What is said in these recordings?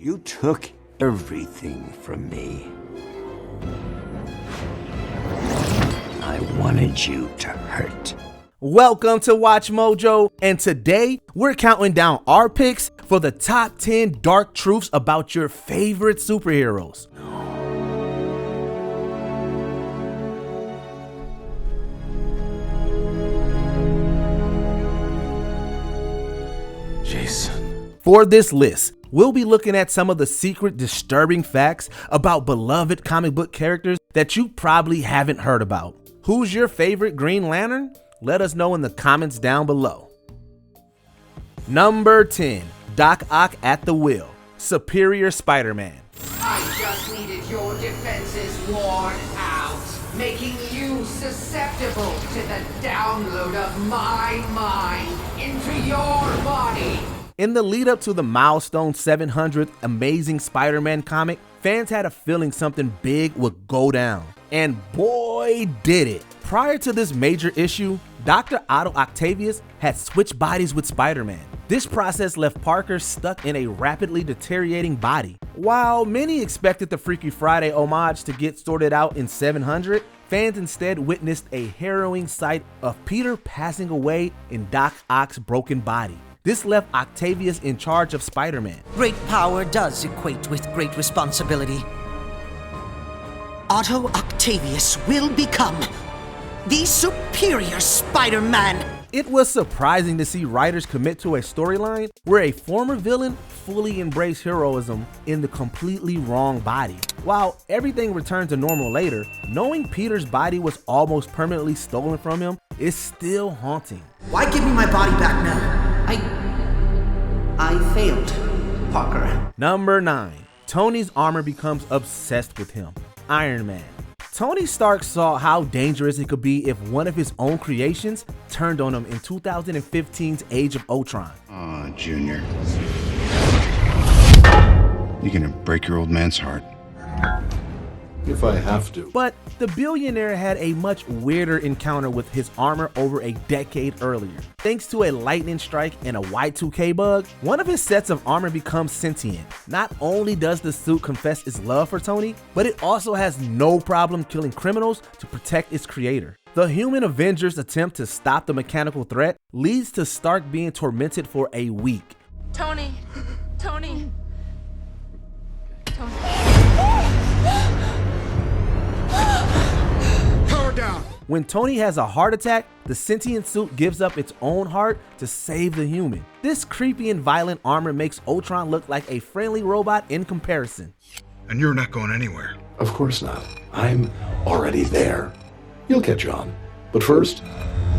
You took everything from me. I wanted you to hurt. Welcome to Watch Mojo, and today we're counting down our picks for the top 10 dark truths about your favorite superheroes. Jason. For this list, we'll be looking at some of the secret, disturbing facts about beloved comic book characters that you probably haven't heard about. Who's your favorite Green Lantern? Let us know in the comments down below. Number 10, Doc Ock at the wheel, Superior Spider-Man. I just needed your defenses worn out, making you susceptible to the download of my mind into your body. In the lead up to the milestone 700th Amazing Spider-Man comic, fans had a feeling something big would go down. And boy, did it. Prior to this major issue, Dr. Otto Octavius had switched bodies with Spider-Man. This process left Parker stuck in a rapidly deteriorating body. While many expected the Freaky Friday homage to get sorted out in 700, fans instead witnessed a harrowing sight of Peter passing away in Doc Ock's broken body. This left Octavius in charge of Spider-Man. Great power does equate with great responsibility. Otto Octavius will become the superior Spider-Man. It was surprising to see writers commit to a storyline where a former villain fully embraced heroism in the completely wrong body. While everything returned to normal later, knowing Peter's body was almost permanently stolen from him is still haunting. Why give me my body back now? I failed, Parker. Number 9, Tony's armor becomes obsessed with him, Iron Man. Tony Stark saw how dangerous it could be if one of his own creations turned on him in 2015's Age of Ultron. Aw, Junior. You're gonna break your old man's heart. If I have to. But the billionaire had a much weirder encounter with his armor over a decade earlier. Thanks to a lightning strike and a Y2K bug, one of his sets of armor becomes sentient. Not only does the suit confess its love for Tony, but it also has no problem killing criminals to protect its creator. The Human Avengers' attempt to stop the mechanical threat leads to Stark being tormented for a week. Tony. When Tony has a heart attack, the sentient suit gives up its own heart to save the human. This creepy and violent armor makes Ultron look like a friendly robot in comparison. And you're not going anywhere. Of course not. I'm already there. You'll catch on. But first,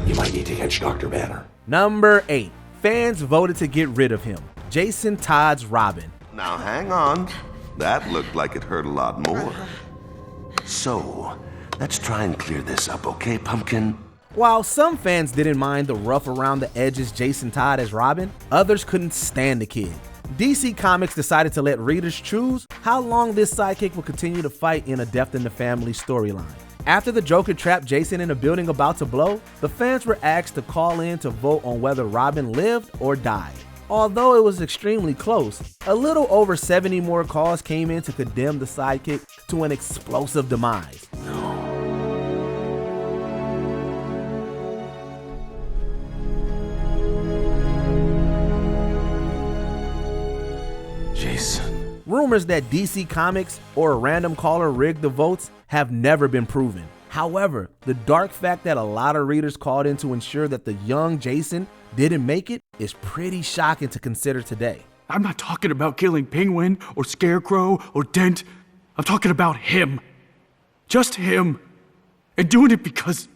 you might need to catch Dr. Banner. Number 8, fans voted to get rid of him, Jason Todd's Robin. Now hang on. That looked like it hurt a lot more. So, let's try and clear this up, okay, Pumpkin? While some fans didn't mind the rough around the edges Jason Todd as Robin, others couldn't stand the kid. DC Comics decided to let readers choose how long this sidekick will continue to fight in a Death in the Family storyline. After the Joker trapped Jason in a building about to blow, the fans were asked to call in to vote on whether Robin lived or died. Although it was extremely close, a little over 70 more calls came in to condemn the sidekick to an explosive demise. Jason. Rumors that DC Comics or a random caller rigged the votes have never been proven. However, the dark fact that a lot of readers called in to ensure that the young Jason didn't make it is pretty shocking to consider today. I'm not talking about killing Penguin or Scarecrow or Dent. I'm talking about him. Just him. And doing it because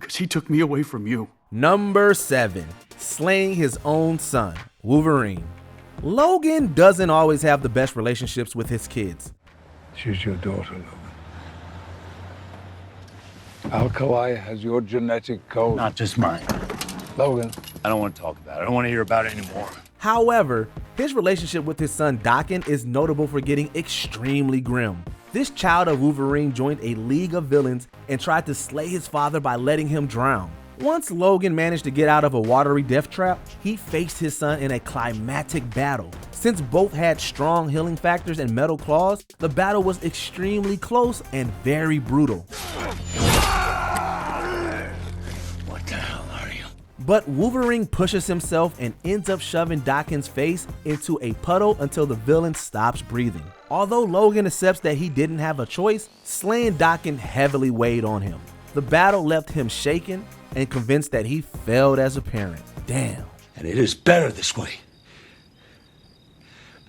he took me away from you. Number 7, slaying his own son, Wolverine. Logan doesn't always have the best relationships with his kids. She's your daughter, Logan. Alkali has your genetic code. Not just mine. Logan. I don't want to talk about it. I don't want to hear about it anymore. However, his relationship with his son Daken is notable for getting extremely grim. This child of Wolverine joined a league of villains and tried to slay his father by letting him drown. Once Logan managed to get out of a watery death trap, he faced his son in a climactic battle. Since both had strong healing factors and metal claws, the battle was extremely close and very brutal. What the hell are you? But Wolverine pushes himself and ends up shoving Daken's face into a puddle until the villain stops breathing. Although Logan accepts that he didn't have a choice, slaying Daken heavily weighed on him. The battle left him shaken and convinced that he failed as a parent. Damn. And it is better this way.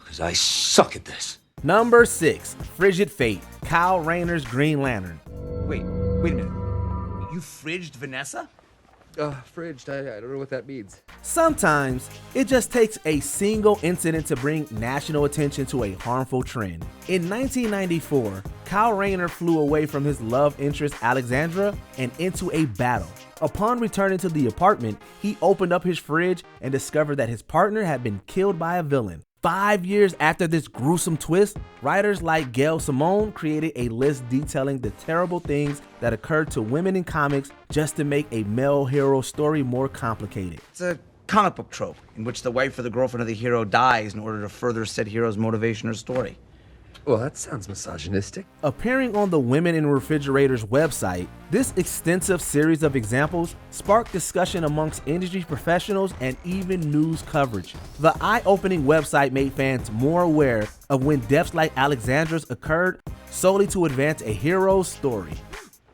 Because I suck at this. Number 6, Frigid Fate, Kyle Rayner's Green Lantern. Wait a minute. You fridged Vanessa? Fridged, I don't know what that means. Sometimes it just takes a single incident to bring national attention to a harmful trend. In 1994, Kyle Rayner flew away from his love interest Alexandra and into a battle. Upon returning to the apartment, he opened up his fridge and discovered that his partner had been killed by a villain. 5 years after this gruesome twist, writers like Gail Simone created a list detailing the terrible things that occurred to women in comics just to make a male hero story more complicated. It's a comic book trope in which the wife or the girlfriend of the hero dies in order to further said hero's motivation or story. Well, that sounds misogynistic. Appearing on the Women in Refrigerators website, this extensive series of examples sparked discussion amongst industry professionals and even news coverage. The eye-opening website made fans more aware of when deaths like Alexandra's occurred solely to advance a hero's story.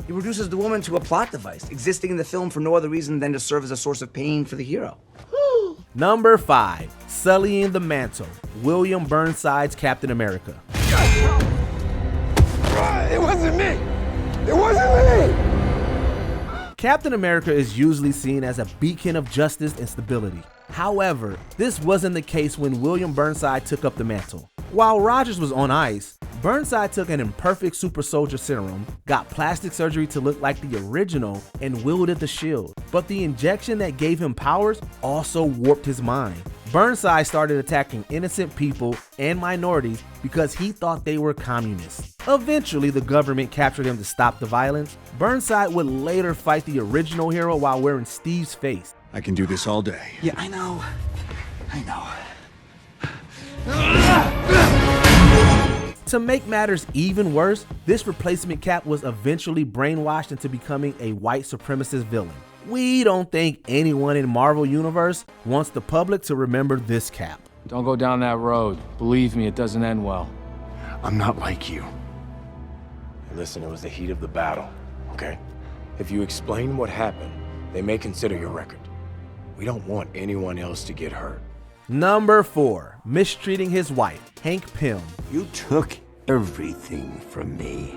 It reduces the woman to a plot device, existing in the film for no other reason than to serve as a source of pain for the hero. Number 5, Sullying the Mantle, William Burnside's Captain America. It wasn't me! It wasn't me! Captain America is usually seen as a beacon of justice and stability. However, this wasn't the case when William Burnside took up the mantle. While Rogers was on ice, Burnside took an imperfect super soldier serum, got plastic surgery to look like the original, and wielded the shield. But the injection that gave him powers also warped his mind. Burnside started attacking innocent people and minorities because he thought they were communists. Eventually, the government captured him to stop the violence. Burnside would later fight the original hero while wearing Steve's face. I can do this all day. Yeah, I know. To make matters even worse, this replacement Cap was eventually brainwashed into becoming a white supremacist villain. We don't think anyone in Marvel Universe wants the public to remember this Cap. Don't go down that road. Believe me, it doesn't end well. I'm not like you. Listen, it was the heat of the battle, okay? If you explain what happened, they may consider your record. We don't want anyone else to get hurt. Number 4, mistreating his wife, Hank Pym. You took everything from me.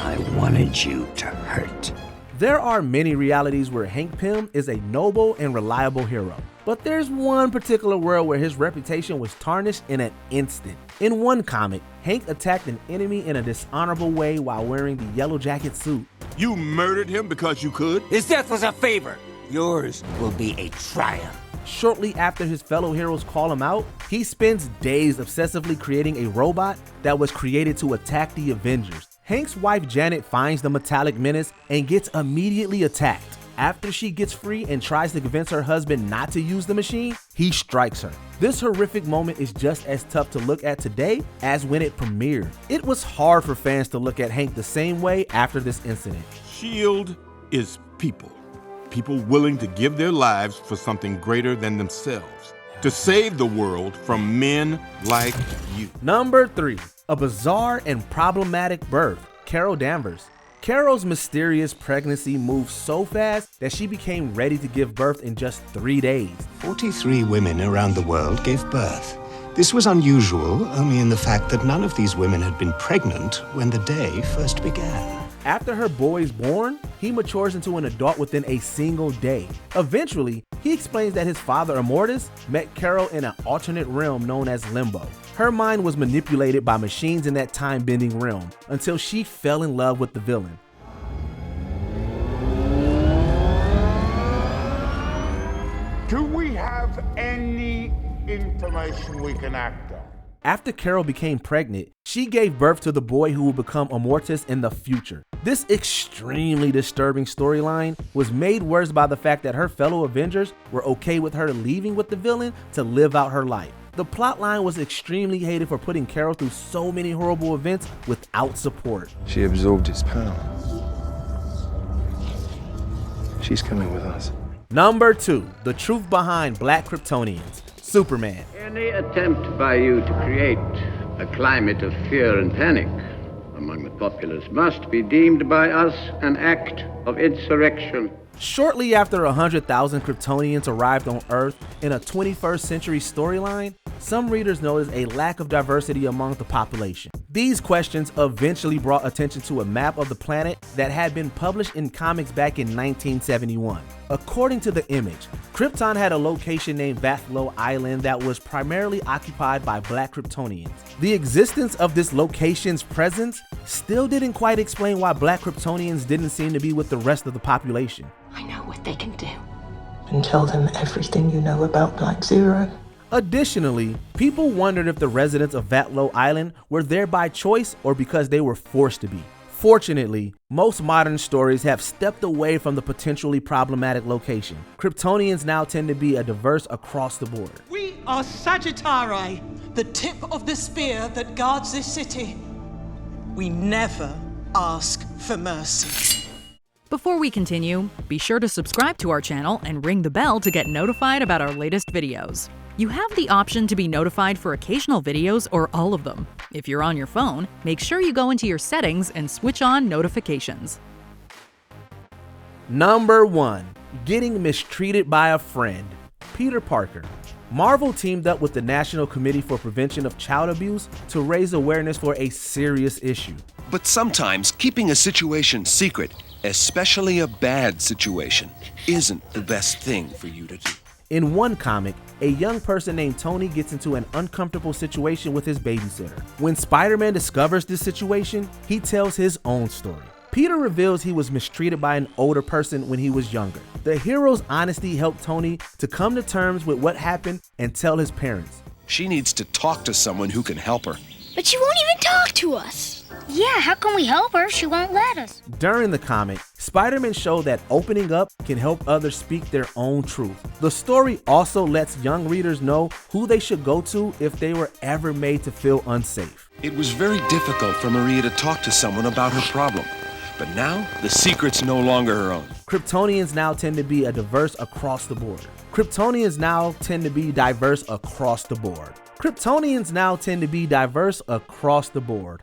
I wanted you to hurt. There are many realities where Hank Pym is a noble and reliable hero, but there's one particular world where his reputation was tarnished in an instant. In one comic, Hank attacked an enemy in a dishonorable way while wearing the Yellow Jacket suit. You murdered him because you could? His death was a favor. Yours will be a triumph. Shortly after his fellow heroes call him out, he spends days obsessively creating a robot that was created to attack the Avengers. Hank's wife Janet finds the metallic menace and gets immediately attacked. After she gets free and tries to convince her husband not to use the machine, he strikes her. This horrific moment is just as tough to look at today as when it premiered. It was hard for fans to look at Hank the same way after this incident. S.H.I.E.L.D. is people. People willing to give their lives for something greater than themselves. To save the world from men like you. Number 3, a bizarre and problematic birth, Carol Danvers. Carol's mysterious pregnancy moved so fast that she became ready to give birth in just 3 days. 43 women around the world gave birth. This was unusual only in the fact that none of these women had been pregnant when the day first began. After her boy is born, he matures into an adult within a single day. Eventually, he explains that his father Immortus met Carol in an alternate realm known as Limbo. Her mind was manipulated by machines in that time-bending realm until she fell in love with the villain. Do we have any information we can act on? After Carol became pregnant, she gave birth to the boy who would become Immortus in the future. This extremely disturbing storyline was made worse by the fact that her fellow Avengers were okay with her leaving with the villain to live out her life. The plotline was extremely hated for putting Carol through so many horrible events without support. She absorbed his power. She's coming with us. Number 2, the truth behind Black Kryptonians, Superman. Any attempt by you to create a climate of fear and panic among the populace must be deemed by us an act of insurrection. Shortly after 100,000 Kryptonians arrived on Earth in a 21st century storyline, some readers noticed a lack of diversity among the population. These questions eventually brought attention to a map of the planet that had been published in comics back in 1971. According to the image, Krypton had a location named Vathlo Island that was primarily occupied by Black Kryptonians. The existence of this location's presence still didn't quite explain why Black Kryptonians didn't seem to be with the rest of the population. I know what they can do. And tell them everything you know about Black Zero. Additionally, people wondered if the residents of Vathlo Island were there by choice or because they were forced to be. Fortunately, most modern stories have stepped away from the potentially problematic location. Kryptonians now tend to be diverse across the board. We are Sagittarii, the tip of the spear that guards this city. We never ask for mercy. Before we continue, be sure to subscribe to our channel and ring the bell to get notified about our latest videos. You have the option to be notified for occasional videos or all of them. If you're on your phone, make sure you go into your settings and switch on notifications. Number 1, getting mistreated by a friend, Peter Parker. Marvel teamed up with the National Committee for Prevention of Child Abuse to raise awareness for a serious issue. But sometimes keeping a situation secret, especially a bad situation, isn't the best thing for you to do. In one comic, a young person named Tony gets into an uncomfortable situation with his babysitter. When Spider-Man discovers this situation, he tells his own story. Peter reveals he was mistreated by an older person when he was younger. The hero's honesty helped Tony to come to terms with what happened and tell his parents. She needs to talk to someone who can help her. But she won't even talk to us. Yeah, how can we help her if she won't let us? During the comic, Spider-Man showed that opening up can help others speak their own truth. The story also lets young readers know who they should go to if they were ever made to feel unsafe. It was very difficult for Maria to talk to someone about her problem. But now, the secret's no longer her own. Kryptonians now tend to be diverse across the board. Kryptonians now tend to be diverse across the board.